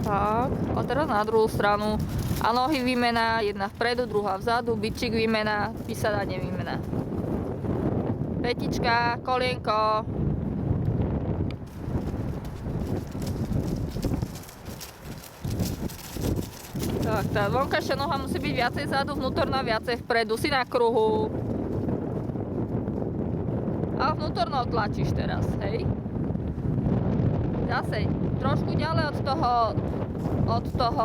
Tak, a teraz na druhú stranu. A nohy výmena, jedna vpredu, druhá vzadu, bičík výmena, vysadanie výmena. Petička, kolienko. Tak, tá vonkajšia noha musí byť viacej zadu, vnútorná viacej vpredu, si na kruhu. A vnútornou tlačíš teraz, hej? Zase trošku ďalej od toho